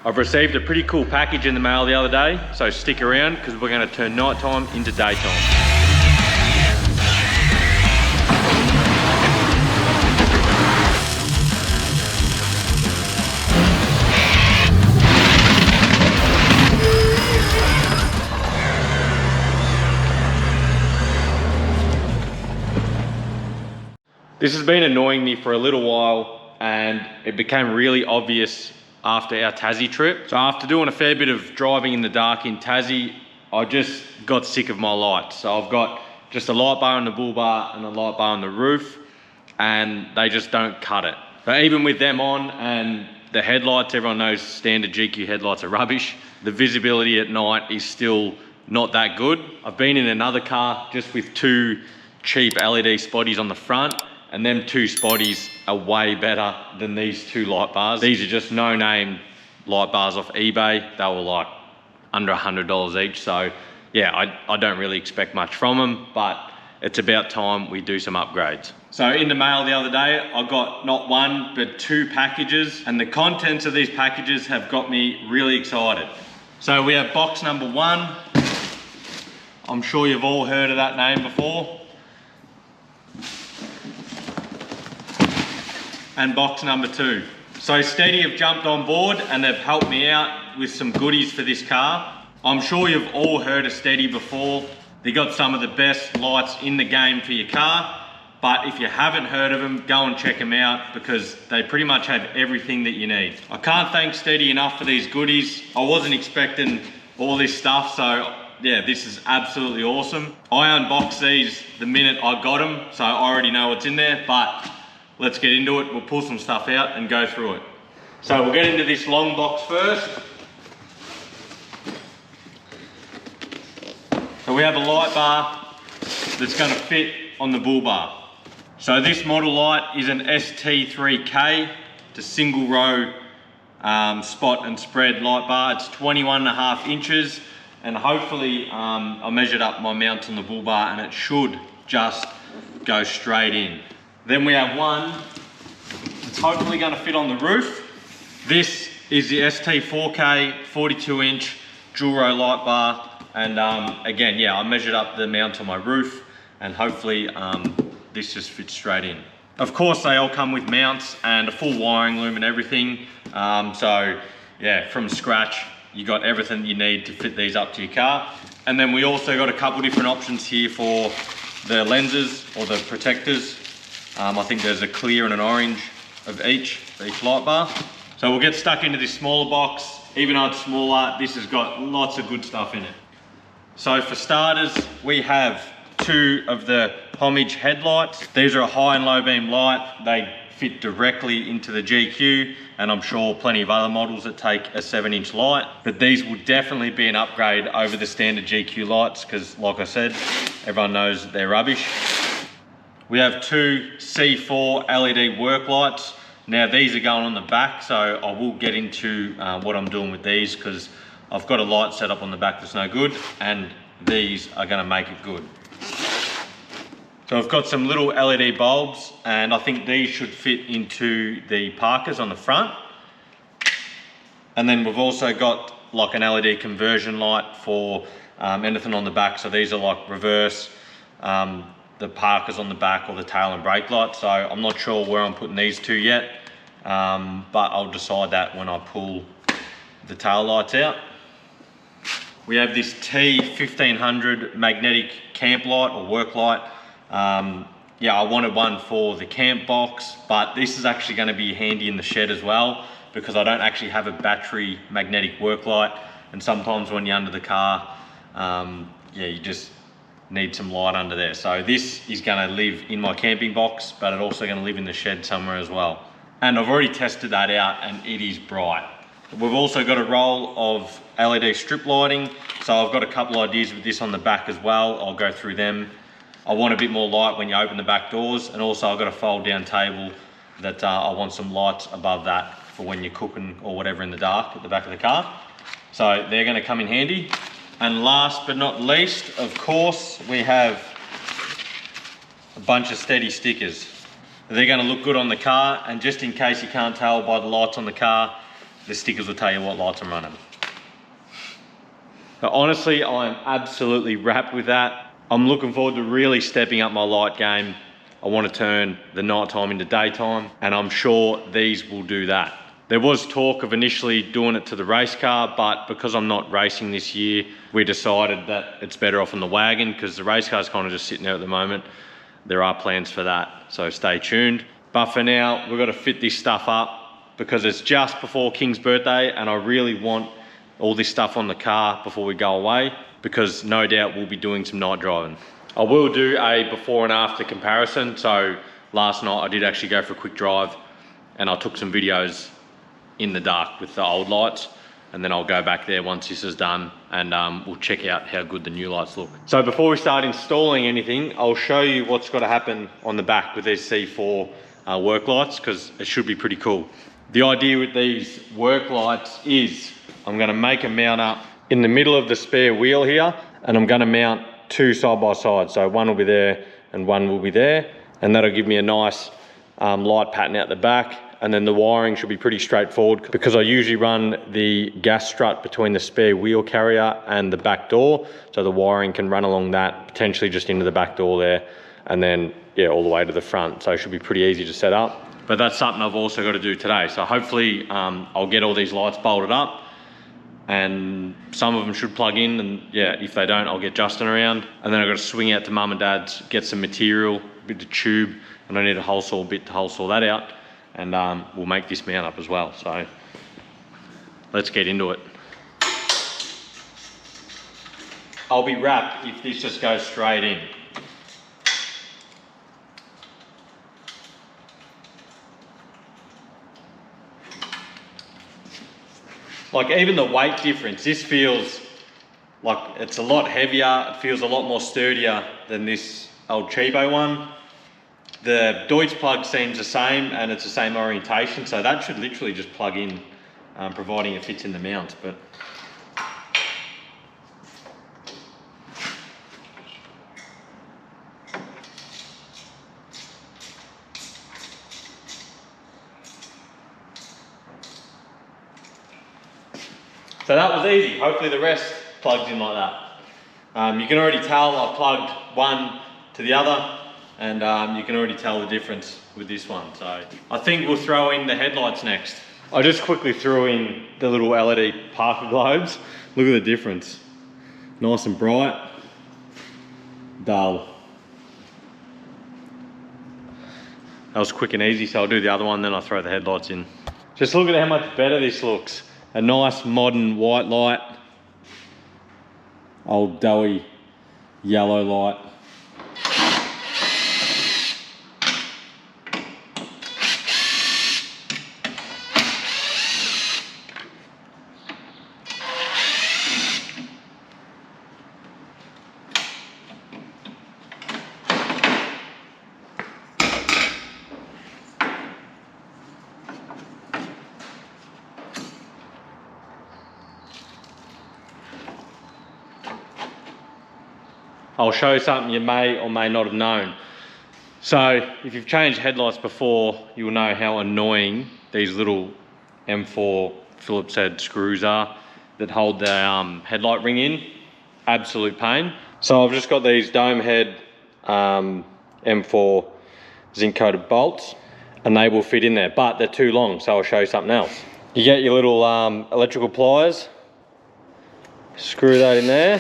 I've received a pretty cool package in the mail the other day, so stick around because we're going to turn nighttime into daytime. This has been annoying me for a little while, and it became really obvious after our Tassie trip. So after doing a fair bit of driving in the dark in Tassie, I just got sick of my lights. So I've got just a light bar on the bull bar and a light bar on the roof, and they just don't cut it. So even with them on and the headlights, everyone knows standard GQ headlights are rubbish. The visibility at night is still not that good. I've been in another car just with two cheap LED spotties on the front, and them two spotties are way better than these two light bars. These are just no-name light bars off eBay. They were like under $100 each. So yeah, I don't really expect much from them, but it's about time we do some upgrades. So in the mail the other day, I got not one, but two packages, and the contents of these packages have got me really excited. So we have box number one. I'm sure you've all heard of that name before. And box number two. So Stedi have jumped on board and they've helped me out with some goodies for this car. I'm sure you've all heard of Stedi before. They got some of the best lights in the game for your car, but if you haven't heard of them, go and check them out because they pretty much have everything that you need. I can't thank Stedi enough for these goodies. I wasn't expecting all this stuff, so yeah, this is absolutely awesome. I unboxed these the minute I got them, so I already know what's in there, but let's get into it. We'll pull some stuff out and go through it. So we'll get into this long box first. So we have a light bar that's going to fit on the bull bar. So this model light is an ST3K. It's a single row spot and spread light bar. It's 21.5 inches, and hopefully I measured up my mount on the bull bar and it should just go straight in. Then we have one that's hopefully going to fit on the roof. This is the ST4K 42-inch dual row light bar, and again, yeah, I measured up the mount on my roof, and hopefully this just fits straight in. Of course, they all come with mounts and a full wiring loom and everything. So yeah, from scratch, you got everything you need to fit these up to your car. And then we also got a couple different options here for the lenses or the protectors. I think there's a clear and an orange of each for each light bar. So we'll get stuck into this smaller box. Even though it's smaller, this has got lots of good stuff in it. So for starters, we have two of the homage headlights. These are a high and low beam light. They fit directly into the GQ, and I'm sure plenty of other models that take a 7-inch light, but these will definitely be an upgrade over the standard GQ lights because, like I said, everyone knows they're rubbish. We have two C4 LED work lights. Now these are going on the back, so I will get into what I'm doing with these because I've got a light set up on the back that's no good, and these are going to make it good. So I've got some little LED bulbs, and I think these should fit into the Parkers on the front. And then we've also got like an LED conversion light for anything on the back. So these are like reverse, the Parkers on the back, or the tail and brake light. So I'm not sure where I'm putting these two yet, but I'll decide that when I pull the tail lights out. We have this T1500 magnetic camp light or work light. Yeah, I wanted one for the camp box, but this is actually going to be handy in the shed as well because I don't actually have a battery magnetic work light, and sometimes when you're under the car, yeah, you just need some light under there. So this is going to live in my camping box, but it's also going to live in the shed somewhere as well. And I've already tested that out and it is bright. We've also got a roll of LED strip lighting. So I've got a couple ideas with this on the back as well. I'll go through them. I want a bit more light when you open the back doors, and also I've got a fold down table that I want some lights above that for when you're cooking or whatever in the dark at the back of the car. So they're going to come in handy. And last but not least, of course, we have a bunch of Stedi stickers. They're going to look good on the car, and just in case you can't tell by the lights on the car, the stickers will tell you what lights I'm running. But honestly, I'm absolutely wrapped with that. I'm looking forward to really stepping up my light game. I want to turn the nighttime into daytime, and I'm sure these will do that. There was talk of initially doing it to the race car, but because I'm not racing this year, we decided that it's better off on the wagon, because the race car's kind of just sitting there at the moment. There are plans for that, so stay tuned. But for now, we've got to fit this stuff up because it's just before King's birthday, and I really want all this stuff on the car before we go away, because no doubt we'll be doing some night driving. I will do a before and after comparison. So last night I did actually go for a quick drive, and I took some videos in the dark with the old lights, and then I'll go back there once this is done, and we'll check out how good the new lights look. So before we start installing anything, I'll show you what's got to happen on the back with these C4 work lights, because it should be pretty cool. The idea with these work lights is I'm going to make a mount up in the middle of the spare wheel here, and I'm going to mount two side by side. So one will be there and one will be there, and that'll give me a nice light pattern out the back. And then the wiring should be pretty straightforward, because I usually run the gas strut between the spare wheel carrier and the back door. So the wiring can run along that, potentially just into the back door there, and then yeah, all the way to the front. So it should be pretty easy to set up. But that's something I've also got to do today. So hopefully I'll get all these lights bolted up, and some of them should plug in, and yeah, if they don't, I'll get Justin around. And then I've got to swing out to mum and dad's, get some material, a bit of tube, and I need a hole saw bit to hole saw that out. And we'll make this mount up as well. So let's get into it. I'll be wrapped if this just goes straight in. Like even the weight difference, this feels like it's a lot heavier. It feels a lot more sturdier than this old cheapo one. The Deutz plug seems the same, and it's the same orientation, so that should literally just plug in, providing it fits in the mount. But so that was easy. Hopefully the rest plugs in like that. You can already tell I plugged one to the other, and you can already tell the difference with this one. So I think we'll throw in the headlights next. I just quickly threw in the little LED parker globes. Look at the difference. Nice and bright, dull. That was quick and easy, so I'll do the other one, then I'll throw the headlights in. Just look at how much better this looks. A nice modern white light, old doughy yellow light. I'll show you something you may or may not have known. So if you've changed headlights before, you'll know how annoying these little M4 Phillips head screws are that hold the headlight ring in. Absolute pain. So I've just got these dome head M4 zinc coated bolts, and they will fit in there, but they're too long, so I'll show you something else. You get your little electrical pliers, screw that in there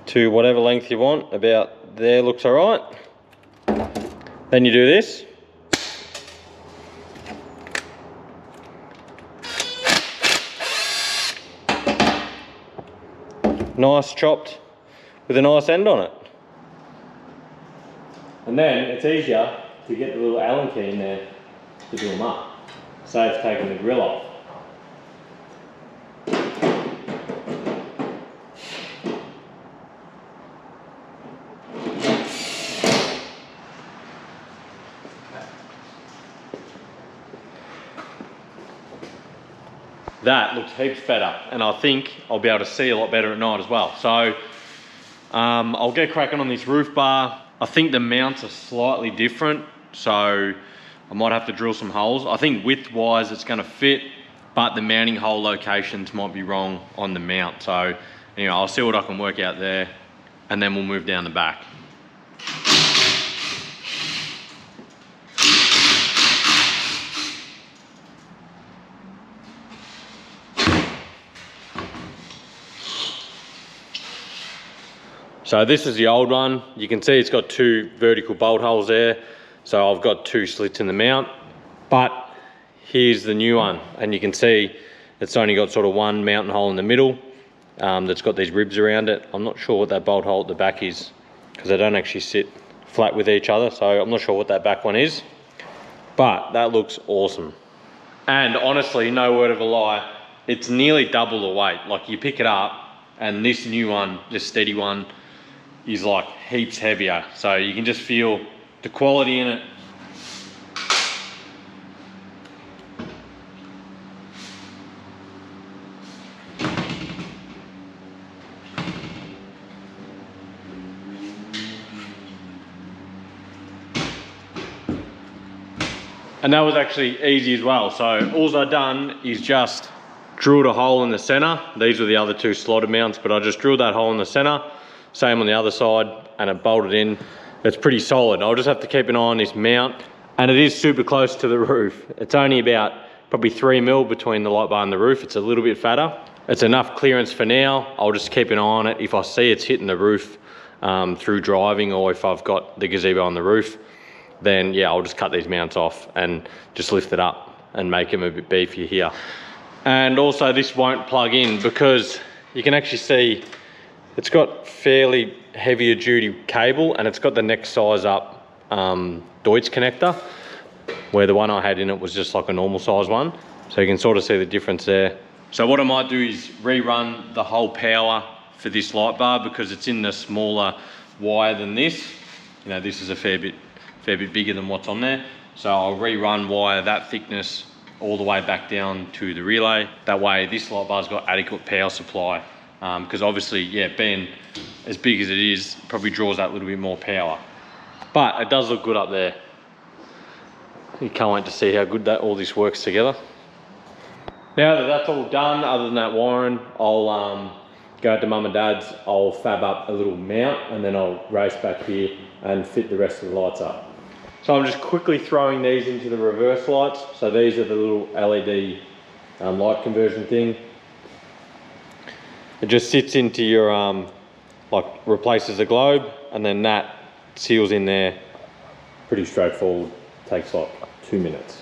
to whatever length you want. About there looks all right. Then you do this. Nice chopped with a nice end on it. And then it's easier to get the little Allen key in there to do them up. Saves taking the grill off. That looks heaps better, and I think I'll be able to see a lot better at night as well. So I'll get cracking on this roof bar. I think the mounts are slightly different, so I might have to drill some holes. I think width-wise it's gonna fit, but the mounting hole locations might be wrong on the mount. So anyway, I'll see what I can work out there, and then we'll move down the back. So this is the old one. You can see it's got 2 vertical bolt holes there. So I've got 2 slits in the mount, but here's the new one. And you can see it's only got sort of 1 mounting hole in the middle that's got these ribs around it. I'm not sure what that bolt hole at the back is because they don't actually sit flat with each other. So I'm not sure what that back one is, but that looks awesome. And honestly, no word of a lie, it's nearly double the weight. Like you pick it up and this new one, this Stedi one, is like heaps heavier. So you can just feel the quality in it. And that was actually easy as well. So all I've done is just drilled a hole in the center. These were the other 2 slotted mounts, but I just drilled that hole in the center. Same on the other side, and it bolted in. It's pretty solid. I'll just have to keep an eye on this mount, and it is super close to the roof. It's only about probably 3 mil between the light bar and the roof. It's a little bit fatter. It's enough clearance for now. I'll just keep an eye on it. If I see it's hitting the roof through driving, or if I've got the gazebo on the roof, then yeah, I'll just cut these mounts off and just lift it up and make them a bit beefier here. And also this won't plug in because you can actually see it's got fairly heavier duty cable, and it's got the next size up Deutz connector, where the one I had in it was just like a normal size one. So you can sort of see the difference there. So what I might do is rerun the whole power for this light bar because it's in the smaller wire than this. You know, this is a fair bit bigger than what's on there. So I'll rerun wire that thickness all the way back down to the relay. That way this light bar's got adequate power supply. Because obviously, yeah, being as big as it is, probably draws that little bit more power. But it does look good up there. You can't wait to see how good all this works together. Now that that's all done, other than that wiring, I'll go to Mum and Dad's, I'll fab up a little mount, and then I'll race back here and fit the rest of the lights up. So I'm just quickly throwing these into the reverse lights. So these are the little LED light conversion thing. It just sits into your, like replaces the globe, and then that seals in there. Pretty straightforward, takes like 2 minutes.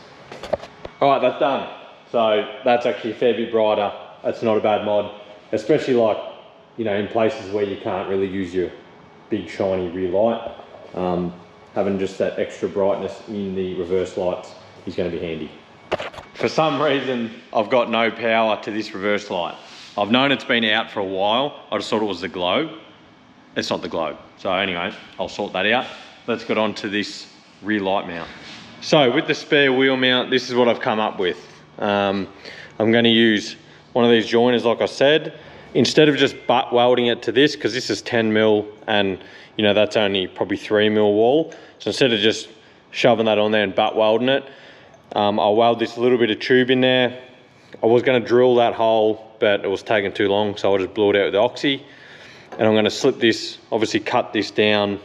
All right, that's done. So that's actually a fair bit brighter. That's not a bad mod, especially like, you know, in places where you can't really use your big shiny rear light. Having just that extra brightness in the reverse lights is going to be handy. For some reason, I've got no power to this reverse light. I've known it's been out for a while. I just thought it was the globe. It's not the globe. So anyway, I'll sort that out. Let's get on to this rear light mount. So with the spare wheel mount, this is what I've come up with. I'm going to use one of these joiners, like I said. Instead of just butt welding it to this, because this is 10 mil and you know that's only probably 3 mil wall. So instead of just shoving that on there and butt welding it, I'll weld this little bit of tube in there. I was going to drill that hole, but it was taking too long, so I just blew it out with the oxy. And I'm going to slip this, obviously cut this down,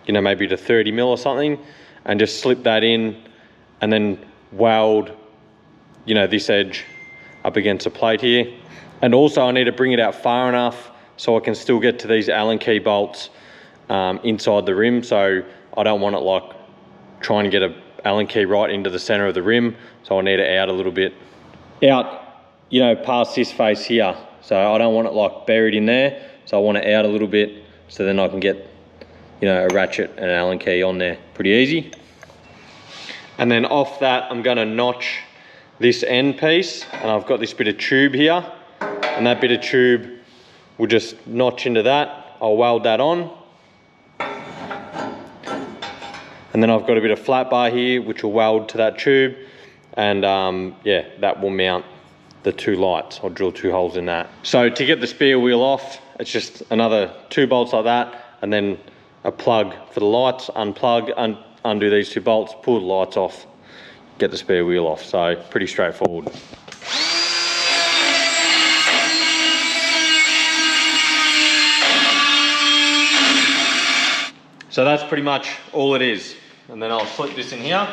you know, maybe to 30 mil or something, and just slip that in, and then weld, you know, this edge up against a plate here. And also I need to bring it out far enough so I can still get to these Allen key bolts inside the rim. So I don't want it like trying to get a Allen key right into the center of the rim. So I need it out a little bit. Out, you know, past this face here. So I don't want it like buried in there. So I want it out a little bit so then I can get, you know, a ratchet and an Allen key on there pretty easy. And then off that, I'm gonna notch this end piece, and I've got this bit of tube here, and that bit of tube will just notch into that. I'll weld that on. And then I've got a bit of flat bar here, which will weld to that tube. And yeah, that will mount the 2 lights. I'll drill 2 holes in that. So to get the spare wheel off, it's just another 2 bolts like that, and then a plug for the lights, unplug, undo these 2 bolts, pull the lights off, get the spare wheel off. So pretty straightforward. So that's pretty much all it is. And then I'll slip this in here.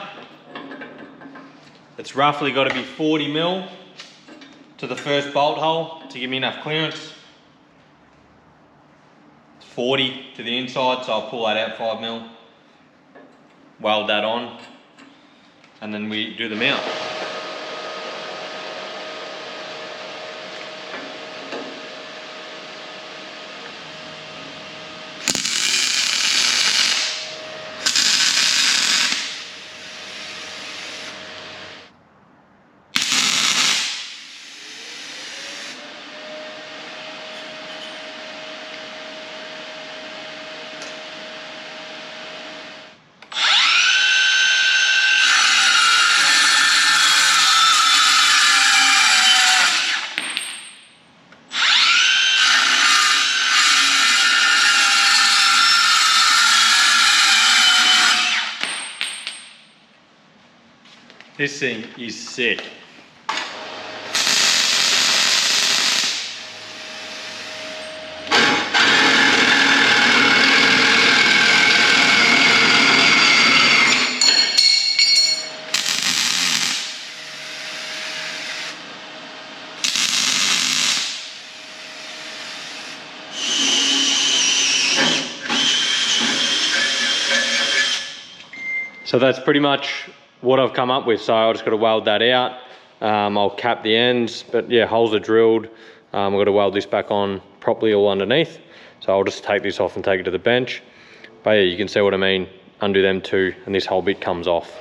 It's roughly got to be 40 mil to the first bolt hole to give me enough clearance. 40 to the inside, so I'll pull that out 5 mil, weld that on, and then we do the mount. This thing is sick. So that's pretty much what I've come up with. So I just got to weld that out. I'll cap the ends, but yeah, holes are drilled. I've got to weld this back on properly all underneath. So I'll just take this off and take it to the bench. But yeah, you can see what I mean. Undo them two and this whole bit comes off.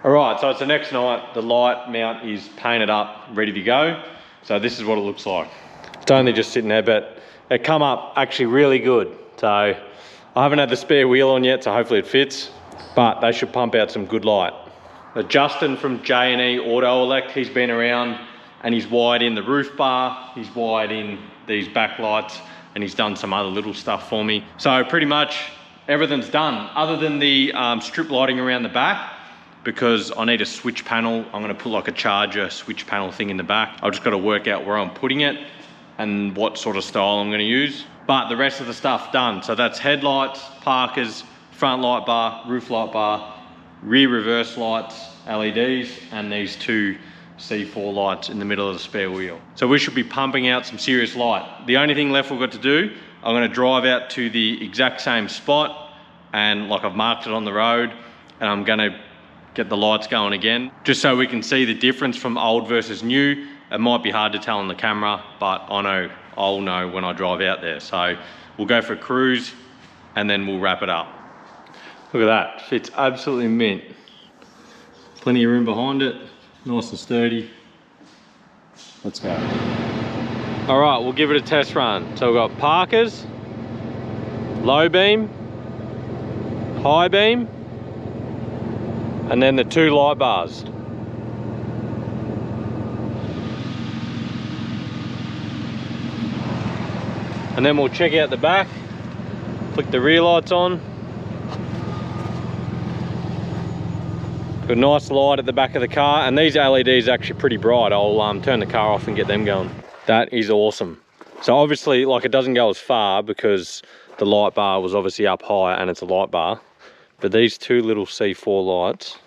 Alright, so it's the next night. The light mount is painted up, ready to go. So this is what it looks like. It's only just sitting there, but it come up actually really good. So I haven't had the spare wheel on yet, so hopefully it fits, but they should pump out some good light. Justin from J&E Auto Elect, he's been around and he's wired in the roof bar, he's wired in these backlights, and he's done some other little stuff for me. So pretty much everything's done, other than the strip lighting around the back, because I need a switch panel. I'm gonna put like a charger switch panel thing in the back. I've just gotta work out where I'm putting it and what sort of style I'm gonna use. But the rest of the stuff done. So that's headlights, parkers, front light bar, roof light bar, rear reverse lights, LEDs, and these two C4 lights in the middle of the spare wheel. So we should be pumping out some serious light. The only thing left we've got to do, I'm gonna drive out to the exact same spot, and like I've marked it on the road, and I'm gonna get the lights going again, just so we can see the difference from old versus new. It might be hard to tell on the camera, but I'll know when I drive out there. So we'll go for a cruise and then we'll wrap it up. Look at that, fits absolutely mint. Plenty of room behind it, nice and sturdy. Let's go. All right, we'll give it a test run. So we've got parkers, low beam, high beam, and then the two light bars. And then we'll check out the back, flick the rear lights on. Got a nice light at the back of the car, and these LEDs are actually pretty bright. I'll turn the car off and get them going. That is awesome. So obviously, like, it doesn't go as far because the light bar was obviously up high and it's a light bar. But these two little C4 lights,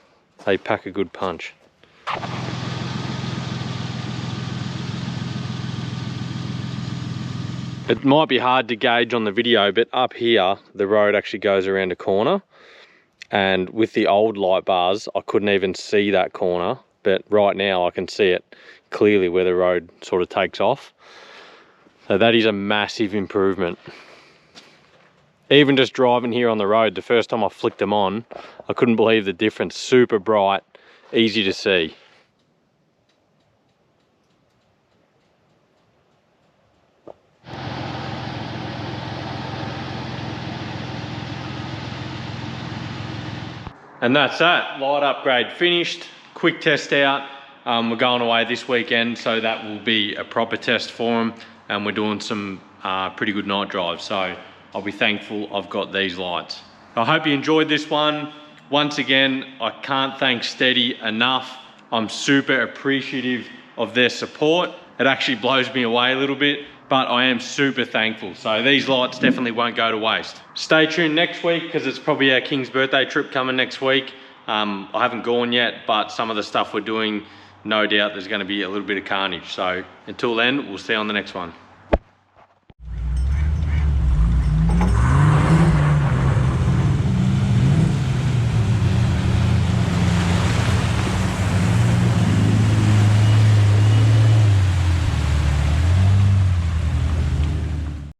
they pack a good punch. It might be hard to gauge on the video, but up here, the road actually goes around a corner. And with the old light bars, I couldn't even see that corner. But right now I can see it clearly where the road sort of takes off. So that is a massive improvement. Even just driving here on the road, the first time I flicked them on, I couldn't believe the difference. Super bright, easy to see. And that's that, light upgrade finished, quick test out. We're going away this weekend, so that will be a proper test for them, and we're doing some pretty good night drives, so I'll be thankful I've got these lights. I hope you enjoyed this one. Once again, I can't thank Stedi enough. I'm super appreciative of their support. It actually blows me away a little bit, but I am super thankful. So these lights definitely won't go to waste. Stay tuned next week, because it's probably our King's birthday trip coming next week. I haven't gone yet, but some of the stuff we're doing, no doubt there's going to be a little bit of carnage. So until then, we'll see you on the next one.